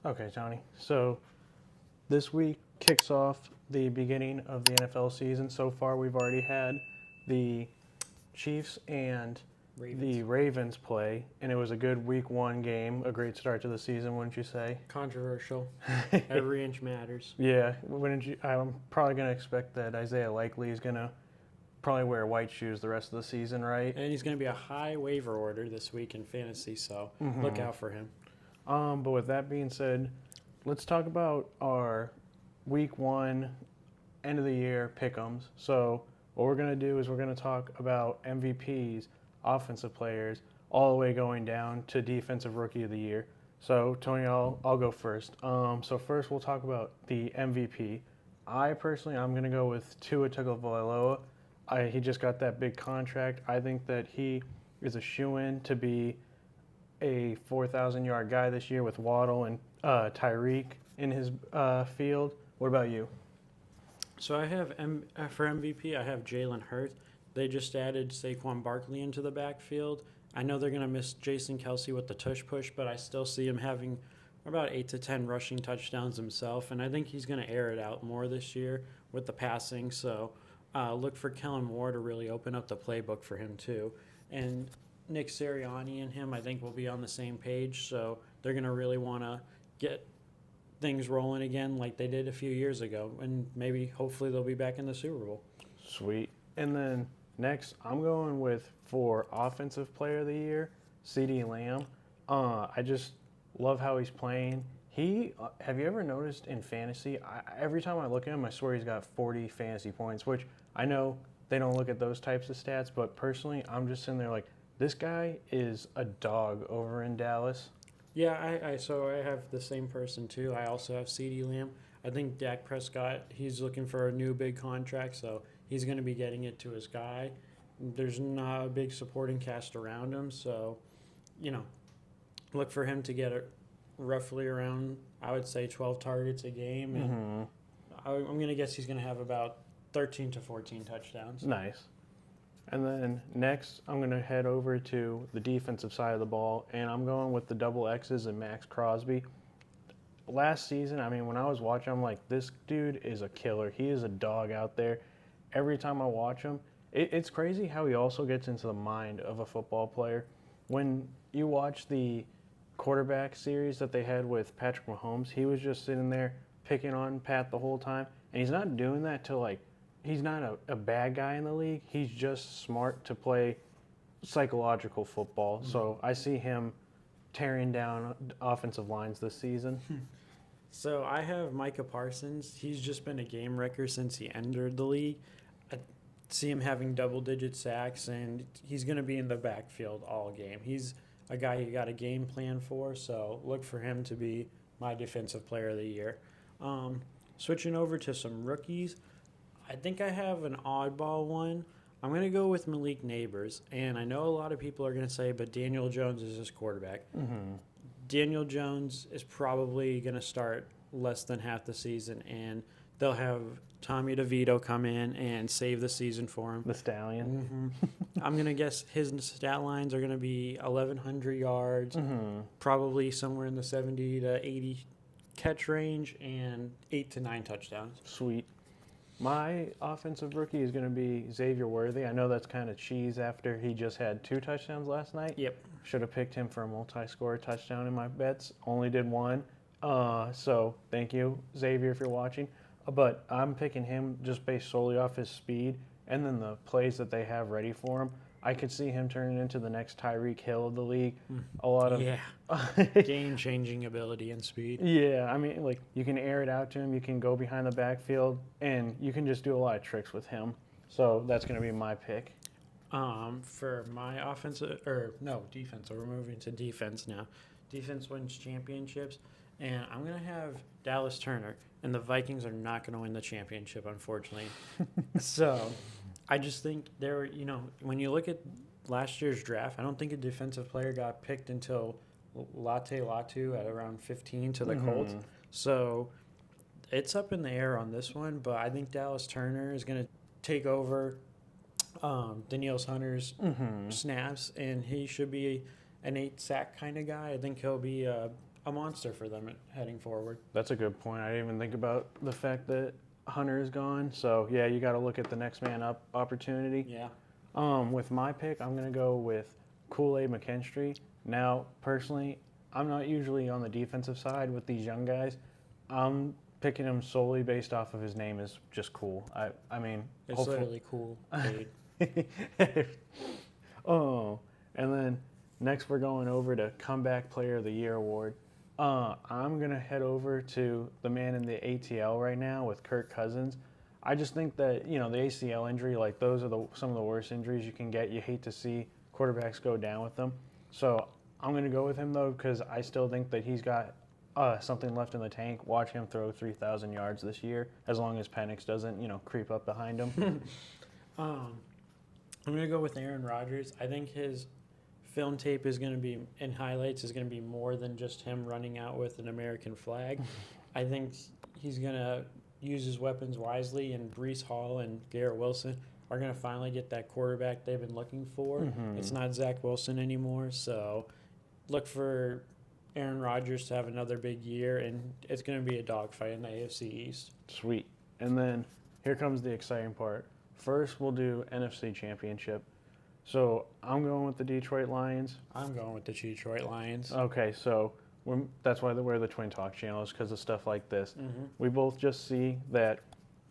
Okay, Johnny. So this week kicks off the beginning of the NFL season. So far, we've already had the Chiefs and the Ravens play, and it was a good week one game, a great start to the season, wouldn't you say? Controversial. Every inch matters. Yeah, wouldn't you? I'm probably going to expect that Isaiah Likely is going to probably wear white shoes the rest of the season, right? And he's going to be a high waiver order this week in fantasy, so look out for him. But with that being said, let's talk about our week one, end of the year pick'ems. So what we're going to do is we're going to talk about MVPs, offensive players, all the way going down to defensive rookie of the year. So Tony, I'll go first. So first we'll talk about the MVP. I personally, I'm going to go with Tua Tagovailoa. He just got that big contract. I think that he is a shoo-in to be a 4,000-yard guy this year with Waddle and Tyreek in his field. What about you? So I have for MVP, I have Jalen Hurts. They just added Saquon Barkley into the backfield. I know they're going to miss Jason Kelsey with the tush push, but I still see him having about 8 to 10 rushing touchdowns himself, and I think he's going to air it out more this year with the passing. So look for Kellen Moore to really open up the playbook for him too. And Nick Sirianni and him, I think, will be on the same page. So they're going to really want to get things rolling again like they did a few years ago. And maybe, hopefully, they'll be back in the Super Bowl. Sweet. And then next, I'm going with, for Offensive Player of the Year, CeeDee Lamb. I just love how he's playing. Have you ever noticed in fantasy, every time I look at him, I swear he's got 40 fantasy points, which I know they don't look at those types of stats, but personally, I'm just sitting there like, this guy is a dog over in Dallas. Yeah, so I have the same person too. I also have CeeDee Lamb. I think Dak Prescott, he's looking for a new big contract, so he's going to be getting it to his guy. There's not a big supporting cast around him, so, look for him to get it roughly around, I would say, 12 targets a game. And I'm going to guess he's going to have about 13 to 14 touchdowns. Nice. And then next, I'm going to head over to the defensive side of the ball, and I'm going with the double X's and Max Crosby. Last season, when I was watching, I'm like, this dude is a killer. He is a dog out there. Every time I watch him, it's crazy how he also gets into the mind of a football player. When you watch the quarterback series that they had with Patrick Mahomes, he was just sitting there picking on Pat the whole time, and he's not doing that to he's not a bad guy in the league. He's just smart to play psychological football. So I see him tearing down offensive lines this season. So I have Micah Parsons. He's just been a game wrecker since he entered the league. I see him having double-digit sacks, and he's going to be in the backfield all game. He's a guy you got a game plan for, so look for him to be my defensive player of the year. Switching over to some rookies, I think I have an oddball one. I'm going to go with Malik Neighbors, and I know a lot of people are going to say, but Daniel Jones is his quarterback. Daniel Jones is probably going to start less than half the season, and they'll have Tommy DeVito come in and save the season for him. The Stallion. I'm going to guess his stat lines are going to be 1,100 yards, probably somewhere in the 70 to 80 catch range, and 8 to 9 touchdowns. Sweet. My offensive rookie is going to be Xavier Worthy. I know that's kind of cheese after he just had 2 touchdowns last night. Yep. Should have picked him for a multi-score touchdown in my bets. Only did 1. So thank you, Xavier, if you're watching. But I'm picking him just based solely off his speed and then the plays that they have ready for him. I could see him turning into the next Tyreek Hill of the league. A lot of game-changing ability and speed. Yeah, you can air it out to him. You can go behind the backfield, and you can just do a lot of tricks with him. So that's going to be my pick. For my defense. So we're moving to defense now. Defense wins championships, and I'm going to have Dallas Turner, and the Vikings are not going to win the championship, unfortunately. So I just think when you look at last year's draft, I don't think a defensive player got picked until Latte Latu at around 15 to the Colts. So it's up in the air on this one, but I think Dallas Turner is going to take over Danielle Hunter's snaps, and he should be an 8-sack kind of guy. I think he'll be a a monster for them heading forward. That's a good point. I didn't even think about the fact that Hunter is gone. So yeah, you got to look at the next man up opportunity. Yeah. With my pick, I'm gonna go with Kool-Aid McKinstry. Now, personally, I'm not usually on the defensive side with these young guys. I'm picking him solely based off of his name is just cool. I mean, It's literally cool. Oh, and then next we're going over to Comeback Player of the Year award. I'm gonna head over to the man in the ATL right now with Kirk Cousins. I just think that the ACL injury, like those are some of the worst injuries you can get. You hate to see quarterbacks go down with them. So I'm gonna go with him though because I still think that he's got something left in the tank. Watch him throw 3,000 yards this year, as long as Penix doesn't creep up behind him. I'm going to go with Aaron Rodgers. I think his film tape is going to be, and highlights is going to be more than just him running out with an American flag. I think he's going to use his weapons wisely, and Breece Hall and Garrett Wilson are going to finally get that quarterback they've been looking for. Mm-hmm. It's not Zach Wilson anymore, so look for Aaron Rodgers to have another big year, and it's going to be a dogfight in the AFC East. Sweet. And then here comes the exciting part. First, we'll do NFC Championship. So I'm going with the Detroit Lions. I'm going with the Detroit Lions. Okay, so that's why we're the Twin Talk channels, because of stuff like this. Mm-hmm. We both just see that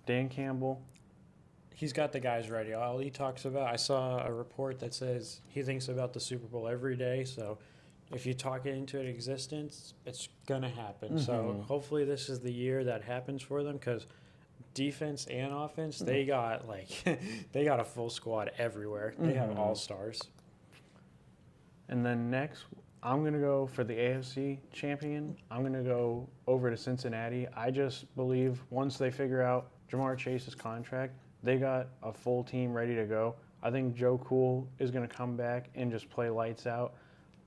Dan Campbell. He's got the guys ready. All he talks about, I saw a report that says he thinks about the Super Bowl every day. So if you talk it into existence, it's going to happen. Mm-hmm. So hopefully this is the year that happens for them, because defense and offense, they got they got a full squad everywhere. They have all-stars. And then next, I'm going to go for the AFC champion. I'm going to go over to Cincinnati. I just believe once they figure out Jamar Chase's contract, they got a full team ready to go. I think Joe Cool is going to come back and just play lights out.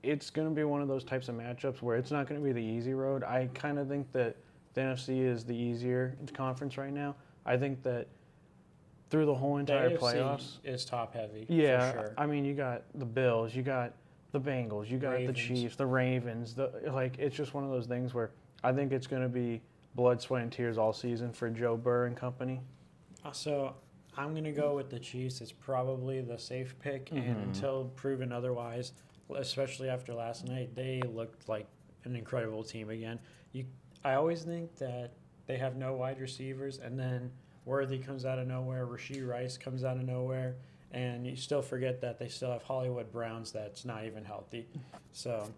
It's going to be one of those types of matchups where it's not going to be the easy road. I kind of think that the NFC is the easier conference right now. I think that through the whole entire the AFC playoffs is top-heavy, yeah, for sure. I mean, you got the Bills, you got the Bengals, you got the Chiefs, the Ravens. It's just one of those things where I think it's going to be blood, sweat, and tears all season for Joe Burr and company. So I'm going to go with the Chiefs. It's probably the safe pick, and until proven otherwise, especially after last night, they looked like an incredible team again. I always think that they have no wide receivers, and then Worthy comes out of nowhere, Rashee Rice comes out of nowhere, and you still forget that they still have Hollywood Browns that's not even healthy. So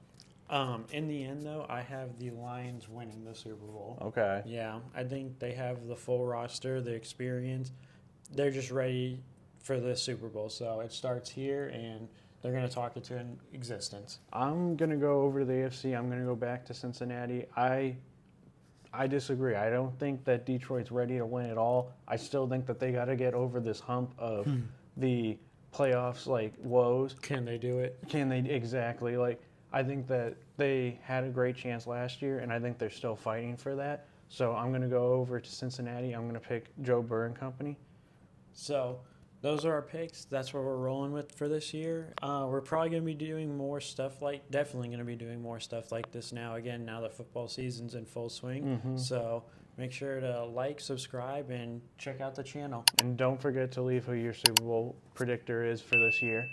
in the end, though, I have the Lions winning the Super Bowl. Okay. Yeah, I think they have the full roster, the experience. They're just ready for the Super Bowl. So it starts here, and they're going to talk it to an existence. I'm going to go over to the AFC. I'm going to go back to Cincinnati. I disagree. I don't think that Detroit's ready to win it all. I still think that they got to get over this hump of the playoffs, woes. Can they do it? Can they? Exactly. I think that they had a great chance last year, and I think they're still fighting for that. So I'm going to go over to Cincinnati. I'm going to pick Joe Burr and company. So those are our picks. That's what we're rolling with for this year. We're probably going to be doing more stuff definitely going to be doing more stuff like this now. Again, now that football season's in full swing. So make sure to like, subscribe, and check out the channel. And don't forget to leave who your Super Bowl predictor is for this year.